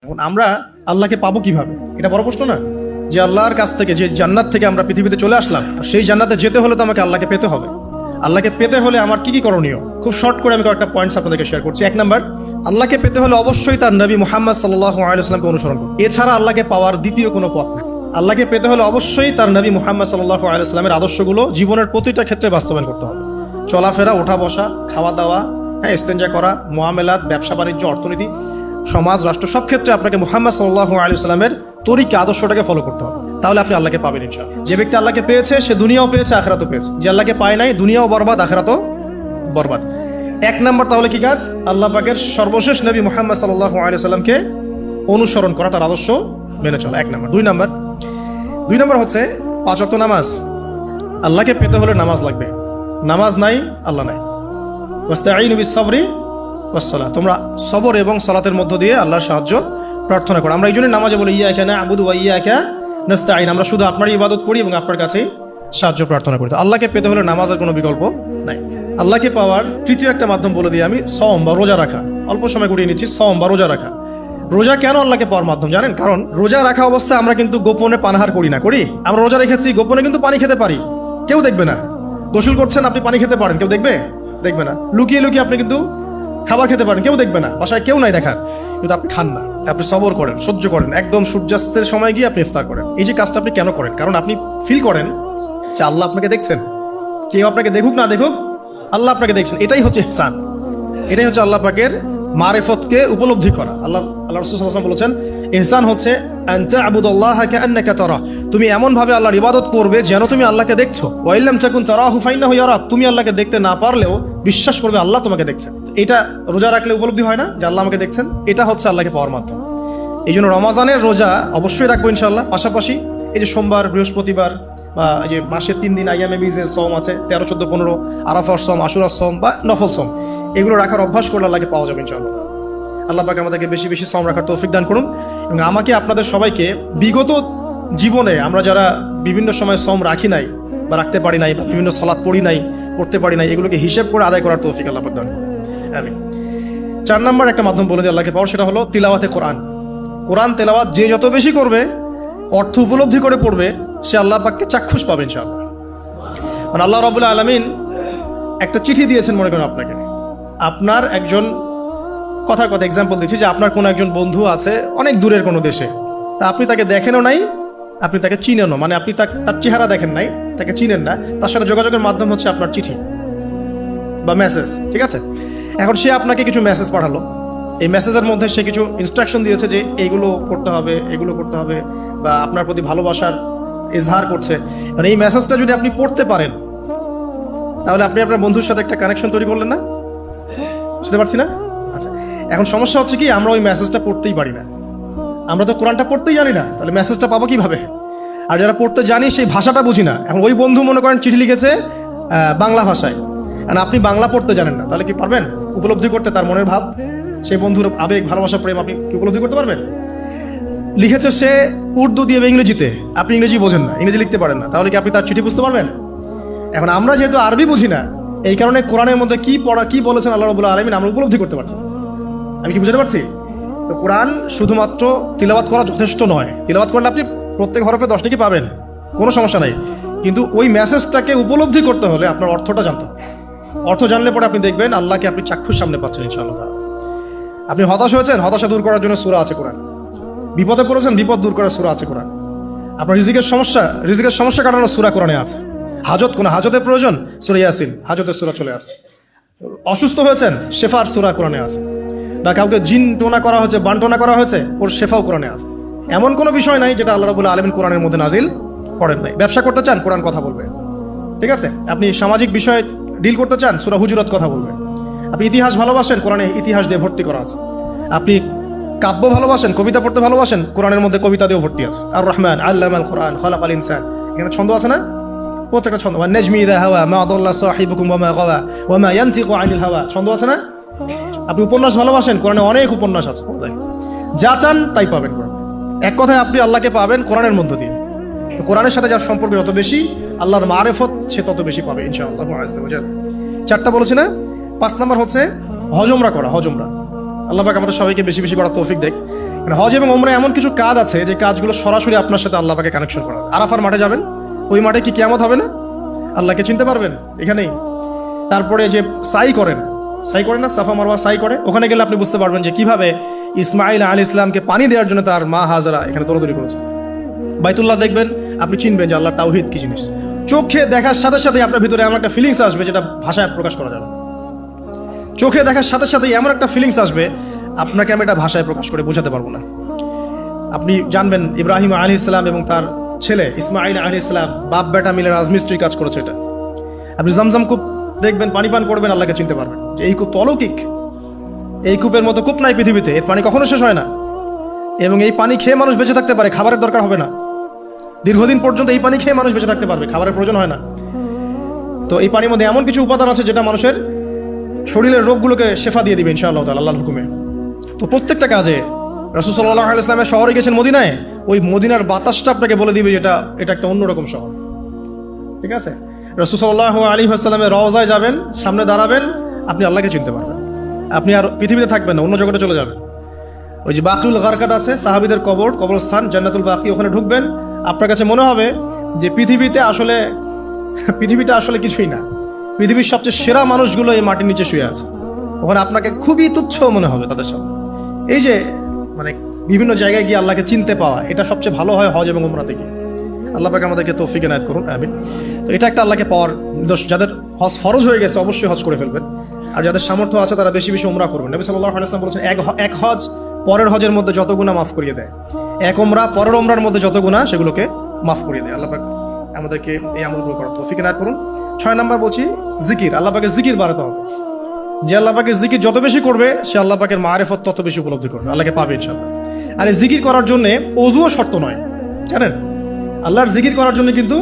এখন আমরা আল্লাহকে পাবো কিভাবে, এটা বড় প্রশ্ন না? যে আল্লাহর কাছ থেকে, যে জান্নাত থেকে আমরা পৃথিবীতে চলে আসলাম, সেই জান্নাতে যেতে হলে তো আমাকে আল্লাহকে পেতে হবে। আল্লাহকে পেতে হলে আমার কি কি করণীয়, খুব শর্ট করে আমি কয়েকটা পয়েন্টস আপনাদেরকে শেয়ার করছি। 1 নাম্বার, আল্লাহকে পেতে হলে অবশ্যই তার নবী মুহাম্মদ সাল্লাল্লাহু আলাইহি ওয়াসাল্লামকে অনুসরণ করুন। এছাড়া আল্লাহকে পাওয়ার দ্বিতীয় কোনো পথ নেই। আল্লাহকে পেতে হলে অবশ্যই তার নবী মুহাম্মদ সাল্লাল্লাহু আলাইহি ওয়াসাল্লামের আদর্শগুলো জীবনের প্রতিটা ক্ষেত্রে বাস্তবায়ন করতে হবে। চলাফেরা, ওঠা বসা, খাওয়া দাওয়া, ইস্তেঞ্জা করা, মুআমালাত, ব্যবসা বাণিজ্য, অর্থনীতি, সমাজ, রাষ্ট্র, সব ক্ষেত্রে আপনাকে মুহাম্মদ সাল্লাল্লাহু আলাইহি ওয়াসাল্লামের তরিকা, আদর্শটাকে ফলো করতে হবে। তাহলে আপনি আল্লাহকে পাবেন ইনশাআল্লাহ। যে ব্যক্তি আল্লাহকে পেয়েছে সে দুনিয়াও পেয়েছে, আখিরাতও পেয়েছে। যে আল্লাহকে পায় নাই, দুনিয়াও বরবাদ, আখিরাতও বরবাদ। 1 নাম্বার তাহলে কি কাজ? আল্লাহ পাকের সর্বশেষ নবী মুহাম্মদ সাল্লাল্লাহু আলাইহি ওয়াসাল্লামকে অনুসরণ করা, তার আদর্শ মেনে চলা। 1 নাম্বার। 2 নাম্বার হচ্ছে 5 ওয়াক্ত নামাজ। আল্লাহকে পেতে হলে নামাজ লাগবে। নামাজ নাই, আল্লাহ নাই। ওয়াস্তাঈনু বিস-সাবরি ওয়াস-সালাহ, তোমরা সবর এবং সালাতের মধ্য দিয়ে আল্লাহর সাহায্য প্রার্থনা করো। আমরা এই জন্য নামাজে বলি ইয়্যাকা না'বুদু ওয়া ইয়্যাকা নাস্তাঈন, আমরা শুধু আপনারই ইবাদত করি এবং আপনার কাছেই সাহায্য প্রার্থনা করি। আল্লাহকে পেতে হলে নামাজের কোনো বিকল্প নাই। আল্লাহকে পাওয়ার তৃতীয় একটা মাধ্যম বলে দিই আমি, সওম বা রোজা রাখা। অল্প সময় গুটিয়ে নিচ্ছি, সওম বা রোজা রাখা। রোজা কেন আল্লাহকে পাওয়ার মাধ্যম জানেন? কারণ রোজা রাখা অবস্থায় আমরা কিন্তু গোপনে পানাহার করি না, করি? আমরা রোজা রেখেছি, গোপনে কিন্তু পানি খেতে পারি, কেউ দেখবে না। গোসল করছেন আপনি, পানি খেতে পারেন, কেউ দেখবে? দেখবে না। লুকিয়ে লুকিয়ে আপনি কিন্তু খাবার খেতে পারেন, কেউ দেখবে না, বাসায় কেউ নাই দেখার, কিন্তু আপনি খান না। আপনি সবর করেন, সহ্য করেন, একদম সূর্যাস্তের সময় গিয়ে আপনি ইফতার করেন। এই যে কাজটা আপনি কেন করেন? কারণ আপনি ফিল করেন যে আল্লাহ আপনাকে দেখছেন। কেউ আপনাকে দেখুক না দেখুক, আল্লাহ আপনাকে দেখছেন। এটাই হচ্ছে ইহসান, এটাই হচ্ছে আল্লাহ পাকের মারিফতকে উপলব্ধি করা। আল্লাহ রাসূল সাল্লাল্লাহু আলাইহি ওয়াসাল্লাম বলেছেন, ইহসান হচ্ছে আন তা'বুদাল্লাহা কাআন্নাকা তারা, তুমি এমন ভাবে আল্লাহর ইবাদত করবে যেন তুমি আল্লাহকে দেখছো। ওয়া ইল্লাম তাকুন তারাহু ফাইন্নাহু ইয়ারাক, তুমি আল্লাহকে দেখতে না পারলেও বিশ্বাস করবে আল্লাহ তোমাকে দেখছেন। এটা রোজা রাখলে উপলব্ধি হয় না যে আল্লাহ আমাকে দেখছেন? এটা হচ্ছে আল্লাহকে পাওয়ার মাধ্যম। এই জন্য রমাজানের রোজা অবশ্যই রাখবো ইনশাআল্লাহ। পাশাপাশি এই যে সোমবার, বৃহস্পতিবার বা এই যে মাসের 3 দিন আইয়ামে বীজের সওম আছে, 13, 14, 15, আরাফার সওম, আশুরার সওম বা নফল সওম, এগুলো রাখার অভ্যাস করলে আল্লাহকে পাওয়া যাবে ইনশাআল্লাহ। আল্লাহ পাক আমাদেরকে বেশি বেশি সওম রাখার তৌফিক দান করুন। এবং আমাকে, আপনাদের সবাইকে বিগত জীবনে আমরা যারা বিভিন্ন সময় সওম রাখি নাই বা রাখতে পারি নাই বা বিভিন্ন সালাত পড়ি নাই, পড়তে পারি নাই, এগুলোকে হিসেব করে আদায় করার তৌফিক আল্লাহ পাক দান করুন। আমিন। 4 নাম্বার একটা মাধ্যম বলে দিই আল্লাহকে পাওয়ার, সেটা হলো তিলাওয়াতে কোরআন। কোরআন তেলাওয়াত যে যত বেশি করবে, অর্থ উপলব্ধি করে পড়বে, সে আল্লাহ পাককে চাক্ষুষ পাবে ইনশাআল্লাহ। মানে আল্লাহ রাব্বুল আলামিন একটা চিঠি দিয়েছেন, মনে করেন আপনাকে, আপনার একজন, কথার কথা এক্সাম্পল দিচ্ছি, যে আপনার কোনো একজন বন্ধু আছে অনেক দূরের কোনো দেশে, তা আপনি তাকে দেখেনও নাই, আপনি তাকে চিনেনও, মানে আপনি তার চেহারা দেখেন নাই, তাকে চিনেন না, তার সাথে যোগাযোগের মাধ্যম হচ্ছে আপনার চিঠি বা মেসেজ, ঠিক আছে? এখন সে আপনাকে কিছু মেসেজ পাঠালো, এই মেসেজের মধ্যে সে কিছু ইনস্ট্রাকশন দিয়েছে যে এইগুলো করতে হবে, এগুলো করতে হবে, বা আপনার প্রতি ভালোবাসার ইজহার করছে। মানে এই মেসেজটা যদি আপনি পড়তে পারেন, তাহলে আপনি আপনার বন্ধুর সাথে একটা কানেকশন তৈরি করলেন না? বুঝতে পারছি না? আচ্ছা, এখন সমস্যা হচ্ছে কি, আমরা ওই মেসেজটা পড়তেই পারি না। আমরা তো কোরআনটা পড়তেই জানি না, তাহলে মেসেজটা পাবো কিভাবে? আর যারা পড়তে জানি সেই ভাষাটা বুঝি না। এখন ওই বন্ধু মনে করেন চিঠি লিখেছে বাংলা ভাষায়, আর আপনি বাংলা পড়তে জানেন না, তাহলে কি পারবেন উপলব্ধি করতে তার মনের ভাব, সেই বন্ধুর আবেগ, ভালোবাসা, প্রেম আপনি কি উপলব্ধি করতে পারবেন? লিখেছে সে উর্দু দিয়ে বা ইংরেজিতে, আপনি ইংরেজি বোঝেন না, ইংরেজি লিখতে পারেন না, তাহলে কি আপনি তার চিঠি বুঝতে পারবেন? এখন আমরা যেহেতু আরবি বুঝি না, এই কারণে কোরআনের মধ্যে কি পড়া, কি বলেছেন আল্লাহ রাব্বুল আলামিন আমরা উপলব্ধি করতে পারছি। আমি কি বুঝতে পারছি? তো কোরআন শুধুমাত্র তিলাওয়াত করা যথেষ্ট নয়। তিলাওয়াত করলে আপনি প্রত্যেক হরফে 10 নেকি পাবেন, কোনো সমস্যা নাই, কিন্তু ওই মেসেজটাকে উপলব্ধি করতে হলে আপনার অর্থটা জানতে হবে। অর্থ জানলে পরে আপনি দেখবেন আল্লাহকে আপনি চাক্ষুষ সামনে পাচ্ছেন ইনশাআল্লাহ। আপনি হতাশ হয়েছেন, হতাশা দূর করার জন্য সূরা আছে কোরআন। বিপদে পড়েছেন, বিপদ দূর করার সূরা আছে কোরআন। আপনার রিজিকের সমস্যা কাটানোর সূরা কোরআনে আছে। কোনো হাজতের প্রয়োজন, সূরা ইয়াসিন, হাজতের সূরা চলে আসে। অসুস্থ হয়েছেন, শেফার সূরা কোরআনে আছে। না কাউকে জিন টোনা করা হয়েছে, বানটোনা করা হয়েছে, ওর শেফাও কোরআনে আছে। এমন কোনো বিষয় নাই যেটা আল্লাহ রাব্বুল আলামিন কোরআনের মধ্যে নাজিল করেন নাই। ব্যবসা করতে চান, কোরআন কথা বলবে, ঠিক আছে? আপনি সামাজিক বিষয়ে ডিল করতে চান, সূরা হুজুরাত কথা বলবে। আপনি ইতিহাস ভালোবাসেন, কোরআনে ইতিহাস দিয়ে ভর্তি করা আছে। আপনি কাব্য ভালোবাসেন, কবিতা পড়তে ভালোবাসেন, কোরআনের মধ্যে কবিতা দিয়েও ভর্তি আছে। আর রহমান আল্লামাল কোরআন খালাকাল ইনসান, এখানে ছন্দ আছে না? প্রত্যেকটা ছন্দ, ওয়ান নাজমি ইযা হাওয়া মা দাল্লা সাহিবুকুম ওয়া মা গাওয়া ওয়া মা ইয়ানতিকু আনিল হাওয়া, ছন্দ আছে না? আপনি উপন্যাস ভালোবাসেন, কোরআনে অনেক উপন্যাস আছে। যা চান তাই পাবেন কোরআন। এক কথায় আপনি আল্লাহকে পাবেন কোরআনের মধ্য দিয়ে। তো কোরআনের সাথে যার সম্পর্ক যত বেশি, আল্লাহর মারিফত সে তত বেশি পাবে ইনশাআল্লাহ আযজা ওয়া জাল্লা। 4টা বলেছি না? 5 নাম্বার হচ্ছে হজমরা করা। হজমরা, আল্লাহ পাক আমাদের সবাইকে বেশি বেশি করার তৌফিক দেয়। মানে হজ এবং ওমরা এমন কিছু কাজ আছে যে কাজগুলো সরাসরি আপনার সাথে আল্লাহ পাকে কানেকশন করা। আরাফার মাঠে যাবেন, ওই মাঠে কি কিয়ামত হবে না? আল্লাহকে চিনতে পারবেন এখানেই। তারপরে যে সাই করেন না, সাফা মারওয়া সাই করে, ওখানে গেলে আপনি বুঝতে পারবেন যে কিভাবে ইসমাইল আলাইহিস সালামকে পানি দেওয়ার জন্য তার মা হাজরা এখানে দৌড়াদৌড়ি করেছে। বাইতুল্লাহ দেখবেন, আপনি চিনবেন যে আল্লাহর তাওহীদ কি জিনিস। চোখে দেখার সাথে সাথে আপনার ভিতরে এমন একটা ফিলিংস আসবে যেটা ভাষায় প্রকাশ করা যাবে। চোখে দেখার সাথে সাথে এমন একটা ফিলিংস আসবে, আপনাকে আমি এটা ভাষায় প্রকাশ করে বোঝাতে পারবো না। আপনি জানবেন ইব্রাহিম আলাইহিস সালাম এবং তার ছেলে ইসমাইল আলাইহিস সালাম বাপ বেটা মিলে রাজমিস্ত্রি কাজ করেছে। এটা আপনি জামজাম কূপ দেখবেন, পানি পান করবেন, আল্লাহকে চিনতে পারবেন যে এই কূপ তো অলৌকিক, এই কূপের মতো কূপ নাই পৃথিবীতে, এর পানি কখনো শেষ হয় না, এবং এই পানি খেয়ে মানুষ বেঁচে থাকতে পারে, খাবারের দরকার হবে না, দীর্ঘদিন পর্যন্ত এই পানি খেয়ে মানুষ বেঁচে থাকতে পারবে, খাবারের প্রয়োজন হয় না। তো এই পানির মধ্যে এমন কিছু উপাদান আছে যেটা মানুষের শরীরের রোগগুলোকে শেফা দিয়ে দিবে ইনশাআল্লাহ তাআলা আল্লাহর হুকুমে। তো প্রত্যেকটা কাজে রাসূল সাল্লাল্লাহু আলাইহি ওয়াসাল্লামের শহরে গেছেন মদিনায়, ওই মদিনার বাতাসটা আপনাকে বলে দিবে যেটা এটা একটা অন্যরকম শহর। ঠিক আছে, রাসূল সাল্লাল্লাহু আলাইহি ওয়াসাল্লামের রওজায় যাবেন, সামনে দাঁড়াবেন, আপনি আল্লাহকে চিনতে পারবেন। আপনি আর পৃথিবীতে থাকবেন না, অন্য জগতে চলে যাবেন। ওই যে বাকিউল গারকাত আছে, সাহাবীদের কবরস্থান জান্নাতুল বাকি, ওখানে ঢুকবেন, আপনার কাছে মনে হবে যে পৃথিবীটা আসলে কিছুই না, পৃথিবীর সবচেয়ে সেরা মানুষগুলো এই মাটির নিচে শুয়ে আছে। ওখানে আপনাকে খুবই তুচ্ছ মনে হবে তাদের সামনে। এই যে মানে বিভিন্ন জায়গায় গিয়ে আল্লাহকে চিনতে পাওয়া, এটা সবচেয়ে ভালো হয় হজ এবং উমরাতে গিয়ে। আল্লাহ পাক আমাদেরকে তৌফিক এনায়েত করুন, আমিন। তো এটা একটা আল্লাহকে পাওয়ার নিদর্শন। যাদের হজ ফরজ হয়ে গেছে অবশ্যই হজ করে ফেলবেন, আর যাদের সামর্থ্য আছে তারা বেশি বেশি উমরা করবেন। নবী সাল্লাল্লাহু আলাইহি ওয়াসাল্লাম বলেছেন, এক হজ পরের হজের মধ্যে যত গুনাহ মাফ করিয়ে দেয়, এক উমরা পরের উমরার মধ্যে যত গুনাহ সেগুলোকে মাফ করিয়ে দেয়। আল্লাহ পাক আমাদেরকে এই আমলগুলো করার তৌফিক এনায়েত করুন। 6 নাম্বার বলছি জিকির। আল্লাহ পাকের জিকির বাড়াতে হবে। যে আল্লাহ পাকের জিকির যত বেশি করবে, সে আল্লাহ পাকের মারিফত তত বেশি উপলব্ধি করবে, আল্লাহকে পাবে ইনশাআল্লাহ। আর এই জিকির করার জন্য ওযুও শর্ত নয়, জানেন? আল্লাহর জিকির করার জন্য কিন্তু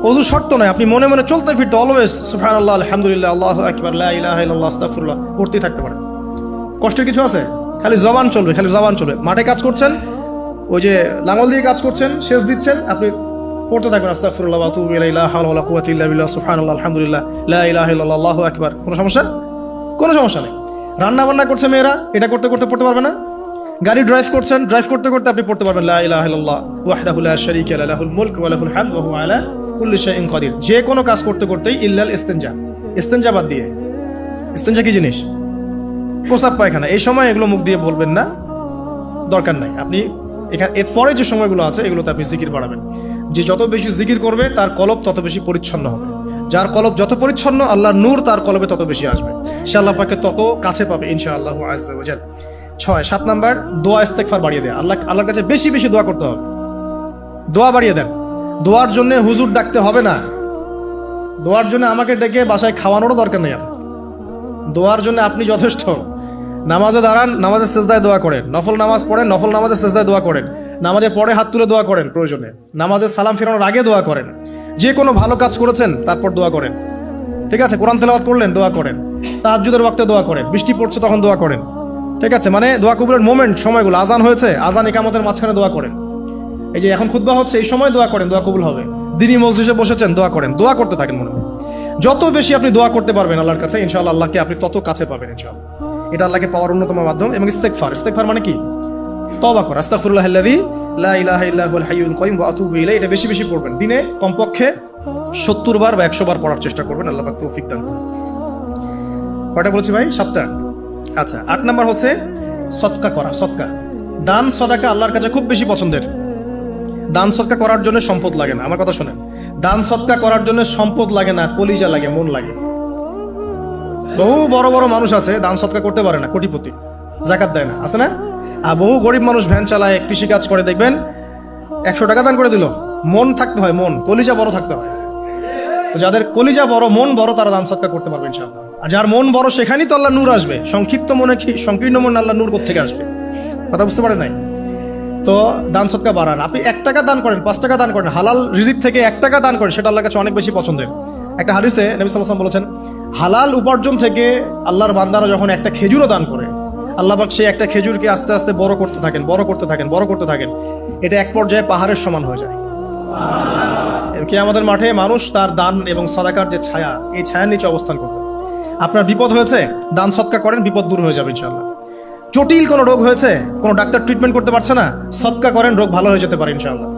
ওযু শর্ত নয়। আপনি মনে মনে চলতে ফিরতে অলওয়েজ সুবহানাল্লাহ, আলহামদুলিল্লাহ, আল্লাহু আকবার, লা ইলাহা ইল্লাল্লাহ, আস্তাগফিরুল্লাহ পড়তেই থাকতে পারেন। কষ্টের কিছু আছে? খালি জবান চলবে, খালি জবান চলবে। মাঠে কাজ করছেন, ওই যে লাঙল দিয়ে কাজ করছেন, সেচ দিচ্ছেন, আপনি পড়তে থাকবেন আস্তাগফিরুল্লাহ ওয়া আতুবু ইলাইহি, লা হাওলা ওয়ালা কুওয়াতা ইল্লা বিল্লাহ, সুবহানাল্লাহ, আলহামদুলিল্লাহ, লা ইলাহা ইল্লাল্লাহ, আল্লাহু আকবার। কোনো সমস্যা? কোনো সমস্যা নেই। রান্না বান্না করছে মেয়েরা, এটা করতে করতে পড়তে পারবে না? গাড়ি ড্রাইভ করছেন, ড্রাইভ করতে করতে আপনি পড়তে পারবেন লা ইলাহা ইল্লাল্লাহ ওয়াহদাহু লা শারীকা লাহু, লাহুল মুলকু ওয়া লাহুল হামদু ওয়া হুয়া আলা কুল্লি শাইইন কাদির। যে কোনো কাজ করতে করতেই ইল্লাল ইস্তিনজা, ইস্তিনজা বাদ দিয়ে। ইস্তিনজা কি জিনিস? প্রসাব পায়খানা। এই সময় এগুলো মুখ দিয়ে বলবেন না, দরকার নাই। আপনি এখানে এরপরে যে সময়গুলো আছে এগুলোতে আপনি জিকির বাড়াবেন। যে যত বেশি জিকির করবে তার কলব তত বেশি পরিচ্ছন্ন হবে। যার কলব যত পরিচ্ছন্ন, আল্লাহর নূর তার কলবে তত বেশি আসবে, সে আল্লাহ পাকে তত কাছে পাবে ইনশাআল্লাহু আযজা ওয়া জাল। 7 নাম্বার দোয়া ইস্তেগফার বাড়িয়ে দেয়। আল্লাহর কাছে বেশি বেশি দোয়া করতে হবে। দোয়া বাড়িয়ে দেন। দোয়ার জন্য হুজুর ডাকতে হবে না, দোয়ার জন্য আমাকে ডেকে বাসায় খাওয়ানোরও দরকার নেই। দোয়ার জন্য আপনি যথেষ্ট। নামাজে দাঁড়ান, নামাজের সেজদায় দোয়া করেন, নফল নামাজ পড়েন, নফল নামাজের সেজদায় দোয়া করেন, নামাজের পরে হাত তুলে দোয়া করেন, প্রয়োজনে নামাজের সালাম ফেরানোর আগে দোয়া করেন, যে কোনো ভালো কাজ করেছেন তারপর দোয়া করেন। ঠিক আছে, কোরআন তেলাওয়াত করলেন, দোয়া করেন, তাহাজ্জুদের ওয়াক্তে দোয়া করেন, বৃষ্টি পড়ছে তখন দোয়া করেন। ঠিক আছে, মানে দোয়া কবুলের মোমেন্ট, সময়গুলো, আজান হয়েছে, আজান ইকামতের মাঝখানে দোয়া করেন। এই যে এখন খুতবা হচ্ছে, এই সময় দোয়া করেন, দোয়া কবুল হবে। দিনী মসজিদে বসেছেন, দোয়া করেন, দোয়া করতে থাকেন মনে মনে। যত বেশি আপনি দোয়া করতে পারবেন আল্লাহর কাছে, ইনশাআল্লাহ আল্লাহকে আপনি তত কাছে পাবেন ইনশাআল্লাহ। এটা আল্লাহকে পাওয়ার অন্যতম মাধ্যম। এবং ইস্তেগফার মানে কি? তওবা করা। আস্তাগফিরুল্লাহাল্লাযী লা ইলাহা ইল্লা হুয়াল হাইয়ুল কাইয়ুম ওয়া আতুবু ইলাইহি। এটা বেশি বেশি পড়বেন, দিনে কমপক্ষে 70 বার বা 100 বার পড়ার চেষ্টা করবেন। আল্লাহ পাক তৌফিক দান করুন। কয়টা বলেছি ভাই? 7টা। আচ্ছা, 8 নাম্বার হচ্ছে সদকা করা। সদকা, দান সদাকা আল্লাহর কাছে খুব বেশি পছন্দের। দান সদকা করার জন্য সম্পদ লাগে না, আমার কথা শোনেন। দান সদকা করার জন্য সম্পদ লাগে না, কলিজা লাগে, মন লাগে। বহু বড় বড় মানুষ আছে দান সদকা করতে পারে না, কোটিপতি, যাকাত দেয় না, আছে না? আর বহু গরিব মানুষ ভ্যান চালায়, কৃষি কাজ করে, দেখবেন 100 টাকা দান করে দিল। মন থাকতে হয়, মন, কলিজা বড় থাকতে হয়। তো যাদের কলিজা বড়, মন বড়, তারা দান সদকা করতে পারবে ইনশাআল্লাহ। আর যার মন বড়, সেখানেই তো আল্লাহ নূর আসবে। সংক্ষিপ্ত মনে কি, সংকীর্ণ মন আল্লাহ নূর কোত্থেকে আসবে? কথা বুঝতে পারে নাই? তো দান সদকা বাড়ান। আপনি 1 টাকা দান করেন, 5 টাকা দান করেন, হালাল রিজিক থেকে 1 টাকা দান করেন, সেটা আল্লাহর কাছে অনেক বেশি পছন্দের। একটা হাদিসে নবী সাল্লাল্লাহু আলাইহি ওয়াসাল্লাম বলেছেন, হালাল উপার্জন থেকে আল্লাহর বান্দারা যখন একটা খেজুরও দান করে, আল্লাহ পাক সেই একটা খেজুরকে আস্তে আস্তে বড় করতে থাকেন, বড় করতে থাকেন, বড় করতে থাকেন। এটা এক পর্যায়ে পাহাড়ের সমান হয়ে যায়। কিয়ামতের মাঠে মানুষ তার দান এবং সাদাকার যে ছায়া, এই ছায়ার নিচে অবস্থান করবে। আপনার বিপদ হয়েছে, দান সদকা করেন, বিপদ দূর হয়ে যাবে ইনশাআল্লাহ। জটিল কোনো রোগ হয়েছে, কোনো ডাক্তার ট্রিটমেন্ট করতে পারছে না, সদকা করেন, রোগ ভালো হয়ে যেতে পারে ইনশাআল্লাহ।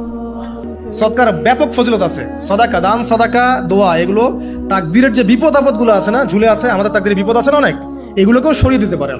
সদকার ব্যাপক ফজিলত আছে। সদাকা, দান, সদাকা, দোয়া, এগুলো তাকদীরের যে বিপদ আপদগুলো আছে না, ঝুলে আছে, আমাদের তাকদীরে বিপদ আছে না অনেক, এগুলোকেও সরিয়ে দিতে পারে।